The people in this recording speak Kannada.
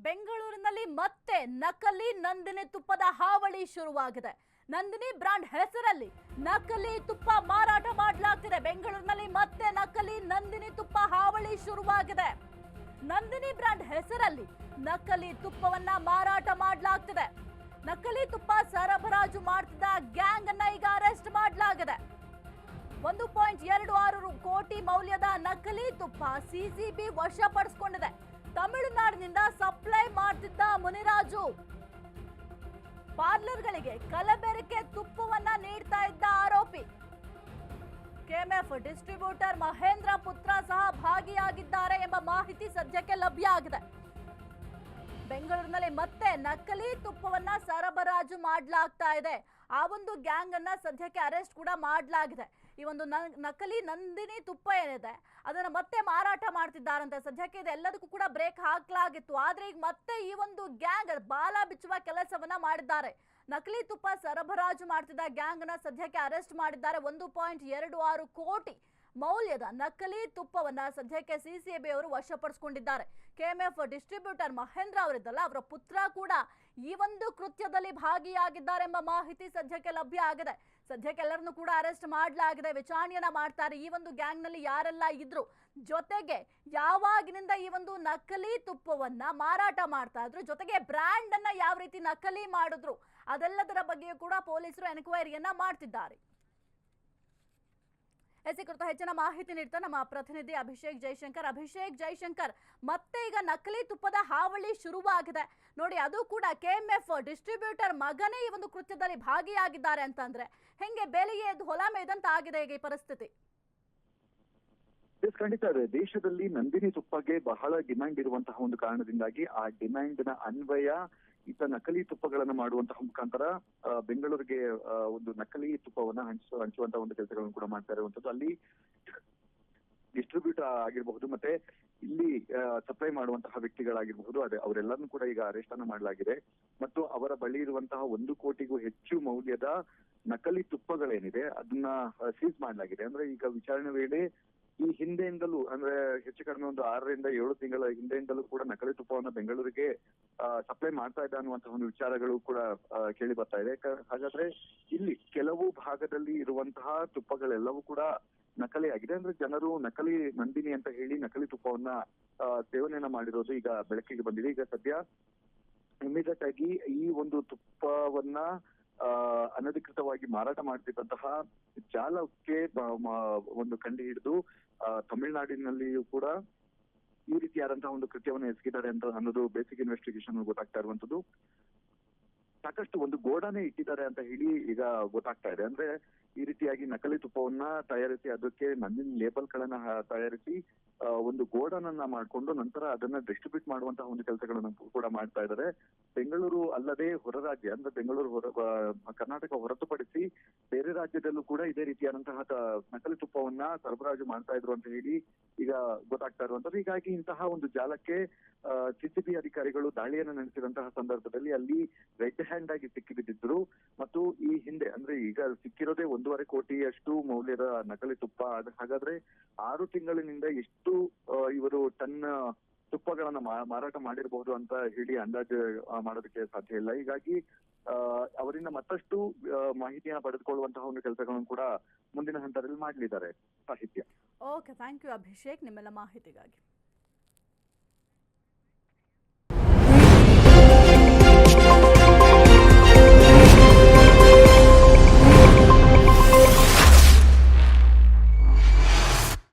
ಬೆಂಗಳೂರಿನಲ್ಲಿ ಮತ್ತೆ ನಕಲಿ ನಂದಿನಿ ತುಪ್ಪದ ಹಾವಳಿ ಶುರುವಾಗಿದೆ. ನಂದಿನಿ ಬ್ರಾಂಡ್ ಹೆಸರಲ್ಲಿ ನಕಲಿ ತುಪ್ಪ ಮಾರಾಟ ಮಾಡಲಾಗ್ತಿದೆ. ಬೆಂಗಳೂರಿನಲ್ಲಿ ಮತ್ತೆ ನಕಲಿ ನಂದಿನಿ ತುಪ್ಪ ಹಾವಳಿ ಶುರುವಾಗಿದೆ. ನಂದಿನಿ ಬ್ರಾಂಡ್ ಹೆಸರಲ್ಲಿ ನಕಲಿ ತುಪ್ಪವನ್ನ ಮಾರಾಟ ಮಾಡಲಾಗ್ತಿದೆ. ನಕಲಿ ತುಪ್ಪ ಸರಬರಾಜು ಮಾಡ್ತಿದ್ದ ಗ್ಯಾಂಗ್ ಅನ್ನ ಈಗ ಅರೆಸ್ಟ್ ಮಾಡಲಾಗಿದೆ. 1.26 ಕೋಟಿ ಮೌಲ್ಯದ ನಕಲಿ ತುಪ್ಪ ಸಿಸಿಬಿ ವಶಪಡಿಸಿಕೊಂಡಿದೆ. ತಮಿಳುನಾಡಿನಿಂದ ಸಪ್ಲೈ ಮಾಡ್ತಿದ್ದ ಮುನಿರಾಜು ಪಾರ್ಲರ್ಗಳಿಗೆ ಕಲಬೆರಕೆ ತುಪ್ಪವನ್ನ ನೀಡ್ತಾ ಇದ್ದ ಆರೋಪಿ. ಕೆಎಂಎಫ್ ಡಿಸ್ಟ್ರಿಬ್ಯೂಟರ್ ಮಹೇಂದ್ರ ಪುತ್ರ ಸಹ ಭಾಗಿಯಾಗಿದ್ದಾರೆ ಎಂಬ ಮಾಹಿತಿ ಸದ್ಯಕ್ಕೆ ಲಭ್ಯ ಆಗಿದೆ. ಬೆಂಗಳೂರಿನಲ್ಲಿ ಮತ್ತೆ ನಕಲಿ ತುಪ್ಪವನ್ನ ಸರಬರಾಜು ಮಾಡಲಾಗ್ತಾ ಇದೆ. ಆ ಒಂದು ಗ್ಯಾಂಗ್ ಅನ್ನ ಸದ್ಯಕ್ಕೆ ಅರೆಸ್ಟ್ ಕೂಡ ಮಾಡಲಾಗಿದೆ. ಈ ಒಂದು ನಕಲಿ ನಂದಿನಿ ತುಪ್ಪ ಏನಿದೆ ಅದನ್ನ ಮತ್ತೆ ಮಾರಾಟ ಮಾಡ್ತಿದ್ದಾರಂತೆ. ಸದ್ಯಕ್ಕೆ ಇದೆಲ್ಲದಕ್ಕೂ ಕೂಡ ಬ್ರೇಕ್ ಹಾಕಲಾಗಿತ್ತು. ಆದ್ರೆ ಈಗ ಮತ್ತೆ ಈ ಒಂದು ಗ್ಯಾಂಗ್ ಬಾಲ ಬಿಚ್ಚುವ ಕೆಲಸವನ್ನ ಮಾಡಿದ್ದಾರೆ. ನಕಲಿ ತುಪ್ಪ ಸರಬರಾಜು ಮಾಡ್ತಿದ್ದ ಗ್ಯಾಂಗ್ ಅನ್ನ ಸದ್ಯಕ್ಕೆ ಅರೆಸ್ಟ್ ಮಾಡಿದ್ದಾರೆ. 1.26 ಕೋಟಿ ಮೌಲ್ಯದ ನಕಲಿ ತುಪ್ಪವನ್ನ ಸದ್ಯಕ್ಕೆ ಸಿಸಿಬಿ ಅವರು ವಶಪಡಿಸಿಕೊಂಡಿದ್ದಾರೆ. ಕೆಎಂಎಫ್ ಡಿಸ್ಟ್ರಿಬ್ಯೂಟರ್ ಮಹೇಂದ್ರ ಅವರಿದ್ದಲ್ಲ, ಅವರ ಪುತ್ರ ಕೂಡ ಈ ಒಂದು ಕೃತ್ಯದಲ್ಲಿ ಭಾಗಿಯಾಗಿದ್ದಾರೆ ಎಂಬ ಮಾಹಿತಿ ಸದ್ಯಕ್ಕೆ ಲಭ್ಯ ಆಗಿದೆ. ಸದ್ಯಕ್ಕೆ ಎಲ್ಲರನ್ನು ಕೂಡ ಅರೆಸ್ಟ್ ಮಾಡಲಾಗಿದೆ. ವಿಚಾರಣೆಯನ್ನ ಮಾಡ್ತಾರೆ. ಈ ಒಂದು ಗ್ಯಾಂಗ್ ನಲ್ಲಿ ಯಾರೆಲ್ಲ ಇದ್ರು, ಜೊತೆಗೆ ಯಾವಾಗಿನಿಂದ ಈ ಒಂದು ನಕಲಿ ತುಪ್ಪವನ್ನ ಮಾರಾಟ ಮಾಡ್ತಾ ಇದ್ರು, ಜೊತೆಗೆ ಬ್ರ್ಯಾಂಡ್ ಅನ್ನ ಯಾವ ರೀತಿ ನಕಲಿ ಮಾಡಿದ್ರು, ಅದೆಲ್ಲದರ ಬಗ್ಗೆಯೂ ಕೂಡ ಪೊಲೀಸರು ಎನ್ಕ್ವೈರಿಯನ್ನ ಮಾಡ್ತಿದ್ದಾರೆ. ಈ ಕುರಿತು ಹೆಚ್ಚಿನ ಮಾಹಿತಿ ನೀಡ್ತಾ ನಮ್ಮ ಪ್ರತಿನಿಧಿ ಅಭಿಷೇಕ್ ಜೈಶಂಕರ್, ಮತ್ತೆ ಈಗ ನಕಲಿ ತುಪ್ಪದ ಹಾವಳಿ ಶುರುವಾಗಿದೆ ನೋಡಿ. ಅದು ಕೂಡ ಕೆಎಂಎಫ್ ಡಿಸ್ಟ್ರಿಬ್ಯೂಟರ್ ಮಗನೇ ಈ ಒಂದು ಕೃತ್ಯದಲ್ಲಿ ಭಾಗಿಯಾಗಿದ್ದಾರೆ ಅಂತಂದ್ರೆ ಹೆಂಗೆ ಬೆಲೆಗೆ ಹೊಲ ಮೇದಂತ ಆಗಿದೆ ಈಗ ಈ ಪರಿಸ್ಥಿತಿ? ಖಂಡಿತ ಇದೆ. ದೇಶದಲ್ಲಿ ನಂದಿನಿ ತುಪ್ಪಗೆ ಬಹಳ ಡಿಮ್ಯಾಂಡ್ ಇರುವಂತಹ ಒಂದು ಕಾರಣದಿಂದಾಗಿ ಆ ಡಿಮ್ಯಾಂಡ್ ನ ಅನ್ವಯ ಈತ ನಕಲಿ ತುಪ್ಪಗಳನ್ನು ಮಾಡುವಂತಹ ಮುಖಾಂತರ ಬೆಂಗಳೂರಿಗೆ ಒಂದು ನಕಲಿ ತುಪ್ಪವನ್ನ ಹಂಚುವಂತಹ ಒಂದು ಕೆಲಸಗಳನ್ನು ಕೂಡ ಮಾಡ್ತಾ ಇರುವಂತದ್ದು. ಅಲ್ಲಿ ಡಿಸ್ಟ್ರಿಬ್ಯೂಟರ್ ಆಗಿರಬಹುದು, ಮತ್ತೆ ಇಲ್ಲಿ ಸಪ್ಲೈ ಮಾಡುವಂತಹ ವ್ಯಕ್ತಿಗಳಾಗಿರಬಹುದು, ಅವರೆಲ್ಲರನ್ನು ಕೂಡ ಈಗ ಅರೆಸ್ಟ್ ಅನ್ನು ಮಾಡಲಾಗಿದೆ. ಮತ್ತು ಅವರ ಬಳಿ ಇರುವಂತಹ 1 ಕೋಟಿಗೂ ಹೆಚ್ಚು ಮೌಲ್ಯದ ನಕಲಿ ತುಪ್ಪಗಳೇನಿದೆ ಅದನ್ನ ಸೀಸ್ ಮಾಡಲಾಗಿದೆ. ಅಂದ್ರೆ ಈಗ ವಿಚಾರಣೆ ವೇಳೆ ಈ ಹಿಂದೆಯಿಂದಲೂ ಅಂದ್ರೆ ಹೆಚ್ಚು ಕಡಿಮೆ ಒಂದು 6 ರಿಂದ 7 ತಿಂಗಳ ಹಿಂದೆಯಿಂದಲೂ ಕೂಡ ನಕಲಿ ತುಪ್ಪವನ್ನ ಬೆಂಗಳೂರಿಗೆ ಸಪ್ಲೈ ಮಾಡ್ತಾ ಇದ್ದ ಅನ್ನುವಂತಹ ಒಂದು ವಿಚಾರಗಳು ಕೂಡ ಕೇಳಿ ಬರ್ತಾ ಇದೆ. ಹಾಗಾದ್ರೆ ಇಲ್ಲಿ ಕೆಲವು ಭಾಗದಲ್ಲಿ ಇರುವಂತಹ ತುಪ್ಪಗಳೆಲ್ಲವೂ ಕೂಡ ನಕಲಿ ಆಗಿದೆ. ಅಂದ್ರೆ ಜನರು ನಕಲಿ ನಂದಿನಿ ಅಂತ ಹೇಳಿ ನಕಲಿ ತುಪ್ಪವನ್ನ ಸೇವನೆಯನ್ನ ಮಾಡಿರೋದು ಈಗ ಬೆಳಕಿಗೆ ಬಂದಿದೆ. ಈಗ ಸದ್ಯ ಇಮಿಡಿಯೇಟ್ ಆಗಿ ಈ ಒಂದು ತುಪ್ಪವನ್ನ ಅನಧಿಕೃತವಾಗಿ ಮಾರಾಟ ಮಾಡ್ತಿದ್ದಂತಹ ಜಾಲಕ್ಕೆ ಒಂದು ಕಂಡು ಹಿಡಿದು ತಮಿಳುನಾಡಿನಲ್ಲಿಯೂ ಕೂಡ ಈ ರೀತಿಯಾದಂತಹ ಒಂದು ಕೃತ್ಯವನ್ನು ಎಸಗಿದ್ದಾರೆ ಅಂತ ಅನ್ನೋದು ಬೇಸಿಕ್ ಇನ್ವೆಸ್ಟಿಗೇಷನ್ ಗೊತ್ತಾಗ್ತಾ ಇರುವಂತದ್ದು. ಸಾಕಷ್ಟು ಒಂದು ಗೋಡಾನೆ ಇಟ್ಟಿದ್ದಾರೆ ಅಂತ ಹೇಳಿ ಈಗ ಗೊತ್ತಾಗ್ತಾ ಇದೆ. ಅಂದ್ರೆ ಈ ರೀತಿಯಾಗಿ ನಕಲಿ ತುಪ್ಪವನ್ನ ತಯಾರಿಸಿ ಅದಕ್ಕೆ ನಂದಿನಿ ಲೇಬಲ್ ಗಳನ್ನ ತಯಾರಿಸಿ ಒಂದು ಗೋಡನನ್ನ ಮಾಡಿಕೊಂಡು ನಂತರ ಅದನ್ನ ಡಿಸ್ಟ್ರಿಬ್ಯೂಟ್ ಮಾಡುವಂತಹ ಒಂದು ಕೆಲಸಗಳನ್ನು ಕೂಡ ಮಾಡ್ತಾ ಇದ್ದಾರೆ. ಬೆಂಗಳೂರು ಅಲ್ಲದೆ ಹೊರ ರಾಜ್ಯ ಅಂದ್ರೆ ಕರ್ನಾಟಕ ಹೊರತುಪಡಿಸಿ ಬೇರೆ ರಾಜ್ಯದಲ್ಲೂ ಕೂಡ ಇದೇ ರೀತಿಯಾದಂತಹ ನಕಲಿ ತುಪ್ಪವನ್ನ ಸರಬರಾಜು ಮಾಡ್ತಾ ಇದ್ರು ಅಂತ ಹೇಳಿ ಈಗ ಗೊತ್ತಾಗ್ತಾ ಇರುವಂತದ್ದು. ಹೀಗಾಗಿ ಇಂತಹ ಒಂದು ಜಾಲಕ್ಕೆ ಸಿಸಿಬಿ ಅಧಿಕಾರಿಗಳು ದಾಳಿಯನ್ನು ನಡೆಸಿದಂತಹ ಸಂದರ್ಭದಲ್ಲಿ ಅಲ್ಲಿ ರೆಡ್ ಹ್ಯಾಂಡ್ ಆಗಿ ಸಿಕ್ಕಿಬಿದ್ದಿದ್ರು. ಮತ್ತು ಈ ಹಿಂದೆ ಅಂದ್ರೆ ಈಗ ಸಿಕ್ಕಿರೋದೇ 1.5 ಕೋಟಿಯಷ್ಟು ಮೌಲ್ಯದ ನಕಲಿ ತುಪ್ಪ. ಹಾಗಾದ್ರೆ 6 ತಿಂಗಳಿನಿಂದ ಎಷ್ಟು ಇವರು ಟನ್ ತುಪ್ಪಗಳನ್ನ ಮಾರಾಟ ಮಾಡಿರಬಹುದು ಅಂತ ಹೇಳಿ ಅಂದಾಜು ಮಾಡೋದಕ್ಕೆ ಸಾಧ್ಯ ಇಲ್ಲ. ಹೀಗಾಗಿ ಅವರಿಂದ ಮತ್ತಷ್ಟು ಮಾಹಿತಿಯನ್ನು ಪಡೆದುಕೊಳ್ಳುವಂತಹ ಒಂದು ಕೆಲಸಗಳನ್ನು ಕೂಡ ಮುಂದಿನ ಹಂತದಲ್ಲಿ ಮಾಡಲಿದ್ದಾರೆ ಸಾಹಿತ್ಯ. ಓಕೆ, ಥ್ಯಾಂಕ್ ಯು ಅಭಿಷೇಕ್ ನಿಮ್ಮೆಲ್ಲ ಮಾಹಿತಿಗಾಗಿ.